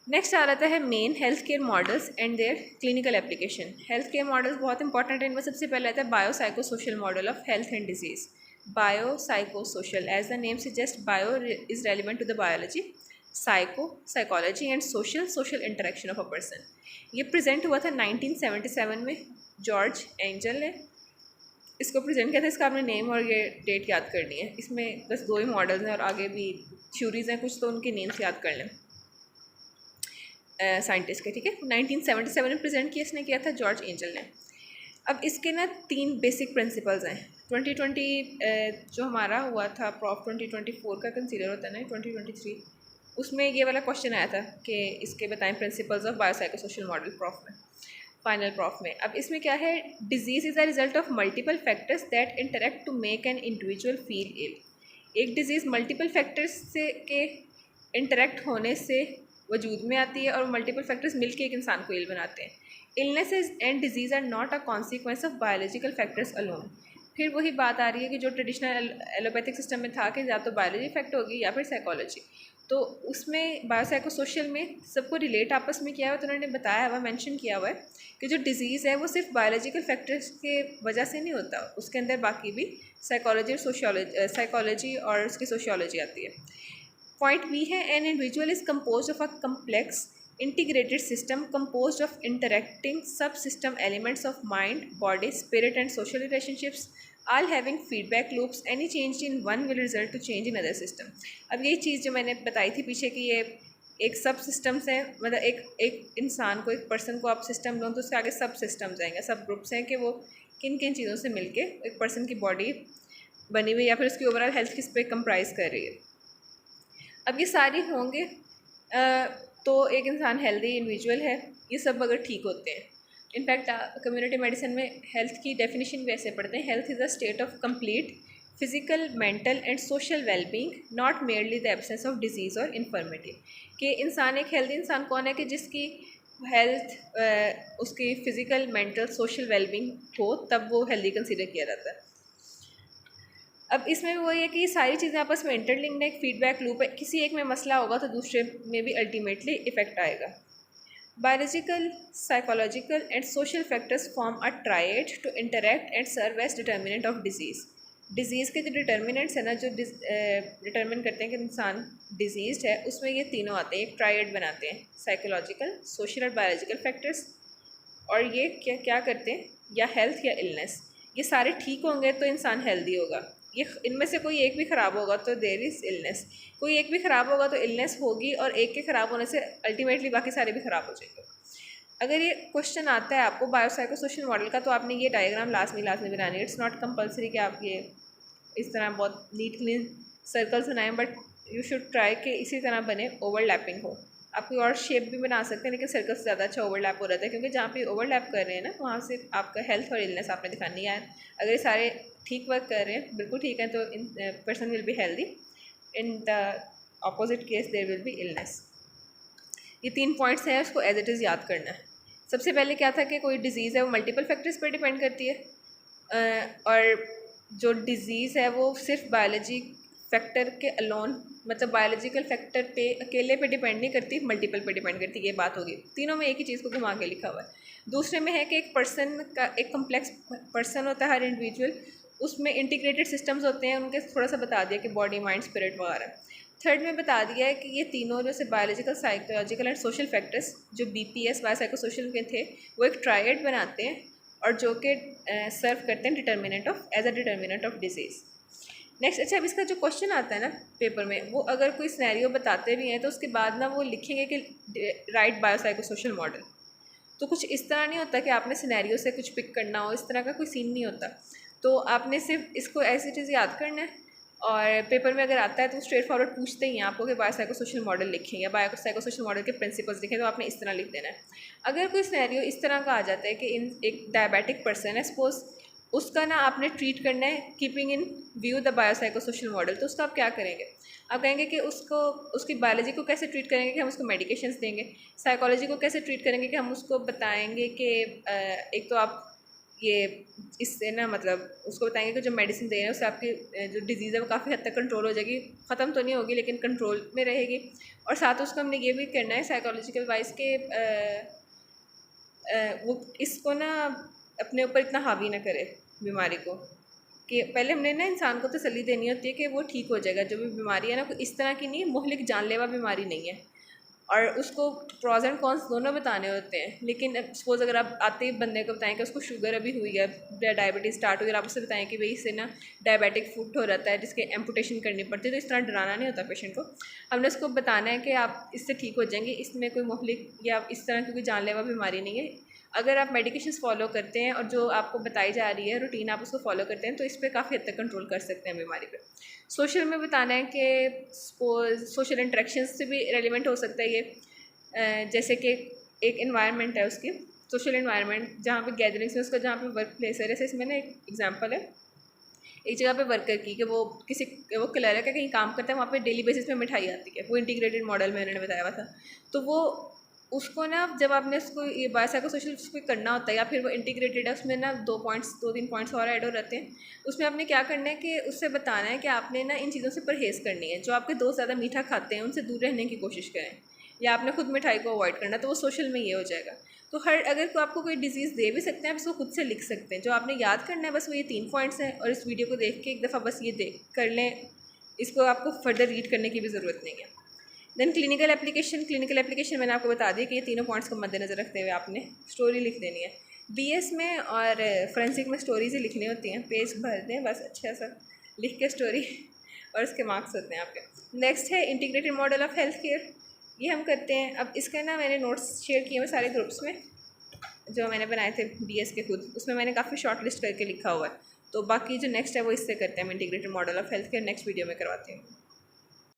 Next आ जाता है main health care models and their clinical application. Health care models बहुत इंपॉर्टेंट है, इनमें सबसे पहले आता है bio social model of health and disease. Bio social, as the name suggest, bio is relevant to the biology, psychology and social interaction of a person. ये present हुआ था 1977 में, जॉर्ज एंजल ने इसको प्रेजेंट किया था। इसका आपने नेम और ये डेट याद करनी है। इसमें बस दो ही मॉडल्स हैं और आगे भी थ्योरीज हैं कुछ, तो उनके नेम्स याद कर लें साइंटिस्ट के, ठीक है। 1977 में प्रेजेंट किया, इसने किया था जॉर्ज एंजल ने। अब इसके ना 3 बेसिक प्रिंसिपल्स हैं। 2020 जो हमारा हुआ था प्रॉफ 2024 का कंसीडर होता है ना 2023, उसमें ये वाला क्वेश्चन आया था कि इसके बताएं principles of biopsychosocial model, prof में, फाइनल प्रॉफ में। अब इसमें क्या है, disease is a result of multiple factors that interact to make an individual feel ill. एक डिजीज़ मल्टीपल फैक्टर्स से के इंटरेक्ट होने से वजूद में आती है और मल्टीपल फैक्टर्स मिलकर एक इंसान को इल बनाते हैं। Illnesses and disease are not a consequence of biological factors alone. फिर वही बात आ रही है कि जो ट्रेडिशनल एलोपैथिक सिस्टम में था कि या तो बायोलॉजी इफेक्ट होगी या फिर साइकोलॉजी, तो उसमें बायोसाइकोसोशल में सबको रिलेट आपस में किया हुआ, तो उन्होंने बताया हुआ, मेंशन किया हुआ है कि जो डिजीज़ है वो सिर्फ बायोलॉजिकल फैक्टर्स के वजह से नहीं होता, उसके अंदर बाकी भी साइकोलॉजी और उसकी सोशियोलॉजी आती है। पॉइंट बी है, an individual is compose of a complex integrated system composed of interacting subsystem elements of mind, body, spirit and social relationships, all having feedback loops. Any change in one will result to change in other system. अब यही चीज़ जो मैंने बताई थी पीछे कि ये एक सब सिस्टम्स हैं, मतलब एक इंसान को, एक पर्सन को आप सिस्टम लो तो उसके आगे सब सिस्टम्स आएंगे, सब ग्रुप्स हैं कि वो किन किन चीज़ों से मिलके एक पर्सन की बॉडी बनी हुई या फिर उसकी ओवरऑल हेल्थ किस पे कंप्राइज कर रही है। अब ये सारी होंगे तो एक इंसान हेल्दी इंडिविजुअल है, ये सब अगर ठीक होते हैं। इनफैक्ट कम्युनिटी मेडिसिन में हेल्थ की डेफिनेशन भी ऐसे पढ़ते हैं, health is a state of complete physical, mental and social wellbeing, not merely the absence of disease और इन्फर्मिटी। कि इंसान, एक हेल्दी इंसान कौन है कि जिसकी हेल्थ उसकी फ़िज़िकल, मेंटल, सोशल वेलबींग हो, तब वो हेल्दी कंसिडर किया जाता है। अब इसमें भी वही है कि ये सारी चीज़ें आपस में इंटरलिंक्ड है, एक फीडबैक लूप है, किसी एक में मसला होगा तो दूसरे में भी अल्टीमेटली इफेक्ट आएगा। Biological, psychological and social factors form a triad to interact and serve as determinant of disease. Disease के जो डिटर्मिनेंट्स है ना, जो डिटर्मिन करते हैं कि इंसान डिजीज़ है, उसमें ये तीनों आते हैं, एक ट्राइड बनाते हैं, साइकोलॉजिकल, सोशल और बायोलॉजिकल फैक्टर्स। और ये क्या क्या करते हैं, या हेल्थ या इलनेस, ये सारे ठीक होंगे तो इंसान हेल्दी होगा। ये इनमें से कोई एक भी ख़राब होगा तो देयर इज़ इलनेस, कोई एक भी ख़राब होगा तो इलनेस होगी, और एक के ख़राब होने से अल्टीमेटली बाकी सारे भी ख़राब हो जाएंगे। अगर ये क्वेश्चन आता है आपको बायोसाइकोसोशल मॉडल का, तो आपने ये डायग्राम लाजमी बनानी है। इट्स नॉट कंपलसरी कि आप ये इस तरह बहुत नीट क्लीन सर्कल्स बनाएं, बट यू शुड ट्राई कि इसी तरह बने, ओवरलैपिंग हो। आप कोई और शेप भी बना सकते हैं, लेकिन सर्कल से ज़्यादा अच्छा ओवरलैप हो रहता है, क्योंकि जहाँ पे ओवरलैप कर रहे हैं ना, वहाँ से आपका हेल्थ और इलनेस आपने दिखानी है। अगर ये सारे ठीक वर्क कर रहे हैं, बिल्कुल ठीक है, तो इन person will be healthy. In the opposite case there will be illness. ये 3 पॉइंट्स हैं, उसको एज इट इज़ याद करना है। सबसे पहले क्या था कि कोई डिजीज़ है वो मल्टीपल फैक्टर्स पर डिपेंड करती है, और जो डिज़ीज़ है वो सिर्फ बायोलॉजी फैक्टर के अलोन, मतलब बायोलॉजिकल फैक्टर पे अकेले पे डिपेंड नहीं करती, मल्टीपल पे डिपेंड करती, ये बात होगी। तीनों में एक ही चीज़ को घुमा के लिखा हुआ है। दूसरे में है कि एक पर्सन का, एक कम्प्लेक्स पर्सन होता है हर इंडिविजुअल, उसमें इंटीग्रेटेड सिस्टम्स होते हैं, उनके थोड़ा सा बता दिया कि बॉडी, माइंड, स्पिरिट वगैरह। थर्ड में बता दिया है कि ये तीनों जैसे biological, psychological and social factors जो BPS बायोसाइकोसोशल के थे, वो एक ट्रायड बनाते हैं और जो कि सर्व करते हैं determinant of, as a determinant of disease. Next, अच्छा, अब इसका जो क्वेश्चन आता है ना पेपर में, वो अगर कोई सिनेरियो बताते भी हैं तो उसके बाद ना वो लिखेंगे कि राइट बायोसाइकोसोशल मॉडल। तो कुछ इस तरह नहीं होता कि आपने सिनेरियो से कुछ पिक करना हो, इस तरह का कोई सीन नहीं होता। तो आपने सिर्फ इसको ऐसी चीज़ याद करना है, और पेपर में अगर आता है तो स्ट्रेट फॉरवर्ड पूछते ही हैं आपको कि बायोसाइकोसोशल मॉडल लिखें या बायोसाइकोसोशल मॉडल के प्रिंसिपल्स लिखें, तो आपने इस तरह लिख देना है। अगर कोई सिनेरियो इस तरह का आ जाता है कि एक डायबिटिक पर्सन है सपोज, उसका ना आपने ट्रीट करना है keeping in view the biopsychosocial model, तो उसका आप क्या करेंगे? आप कहेंगे कि उसको, उसकी बायोलॉजी को कैसे ट्रीट करेंगे कि हम उसको मेडिकेशंस देंगे, साइकोलॉजी को कैसे ट्रीट करेंगे कि हम उसको बताएंगे कि एक तो आप ये इससे ना मतलब उसको बताएंगे कि जो मेडिसिन दे रहे हैं उससे आपकी जो डिजीज़ है वो काफ़ी हद तक कंट्रोल हो जाएगी, ख़त्म तो नहीं होगी लेकिन कंट्रोल में रहेगी। और साथ उसको हमने ये भी करना है साइकोलॉजिकल वाइज के वो इसको ना अपने ऊपर इतना हावी ना करे बीमारी को, कि पहले हमने ना इंसान को तसल्ली देनी होती है कि वो ठीक हो जाएगा। जो भी बीमारी है ना कोई इस तरह की नहीं, मुहलिक जानलेवा बीमारी नहीं है, और उसको प्रॉज एंड कॉन्स दोनों बताने होते हैं। लेकिन सपोज़ अगर आप आते ही बंदे को बताएं कि उसको शुगर अभी हुई है, डायबिटीज़ स्टार्ट हुई है, आप उससे बताएं कि भाई इससे ना डायबिटिक फूड हो रहता है जिसके एम्पुटेशन करनी पड़ती है, तो इस तरह डराना नहीं होता पेशेंट को। हमने उसको बताना है कि आप इससे ठीक हो जाएंगे, इसमें कोई मुहलिक या इस तरह की कोई जानलेवा बीमारी नहीं है। अगर आप मेडिकेशंस फॉलो करते हैं और जो आपको बताई जा रही है रूटीन आप उसको फॉलो करते हैं तो इस पर काफ़ी हद तक कंट्रोल कर सकते हैं बीमारी पे। सोशल में बताना है कि सोशल इंटरेक्शंस से भी रेलिवेंट हो सकता है ये, जैसे कि एक इन्वायरमेंट है उसकी, सोशल इन्वायरमेंट जहाँ पे गैदरिंग्स है उसका, जहाँ पे वर्क प्लेस है। जैसे इसमें ना एक एग्जांपल है, एक जगह पे वर्कर की कि वो वो क्लर्क है कहीं काम करता है, वहाँ पे डेली बेसिस पे मिठाई आती है, वो इंटीग्रेटेड मॉडल में उन्होंने बताया हुआ था। तो वो उसको ना जब आपने उसको ये बायोसाइको सोशल उसको करना होता है या फिर वो इंटीग्रेटेड है, उसमें ना 2 3 पॉइंट्स और ऐड हो रहते हैं। उसमें आपने क्या करना है कि उससे बताना है कि आपने ना इन चीज़ों से परहेज़ करनी है। जो आपके दोस्त ज़्यादा मीठा खाते हैं उनसे दूर रहने की कोशिश करें, या आपने खुद मिठाई को अवॉइड करना, तो वो सोशल में ये हो जाएगा। तो हर अगर को आपको कोई डिजीज़ दे भी सकते हैं आप इसको खुद से लिख सकते हैं। जो आपने याद करना है बस वो ये 3 पॉइंट्स हैं, और इस वीडियो को देख के एक दफ़ा बस ये देख कर लें, इसको आपको फर्दर रीड करने की भी ज़रूरत नहीं है। देन क्लिनिकल एप्लीकेशन मैंने आपको बता दिया कि ये तीनों पॉइंट्स को मद्देनज़र रखते हुए आपने स्टोरी लिख देनी है। बीएस में और फोरेंसिक में स्टोरीज ही लिखनी होती हैं, पेज भर दें बस अच्छा सा लिख के स्टोरी और इसके मार्क्स होते हैं आपके। नेक्स्ट है integrated model of health care, ये हम करते हैं। अब इसका ना मैंने नोट्स शेयर किए हुए सारे ग्रुप्स में जो मैंने बनाए थे बीएस के खुद, उसमें मैंने काफ़ी शॉर्ट लिस्ट करके लिखा हुआ है। तो बाकी जो नेक्स्ट है वो इससे करते हैं हम, integrated model of health care next video में करवाती हूँ।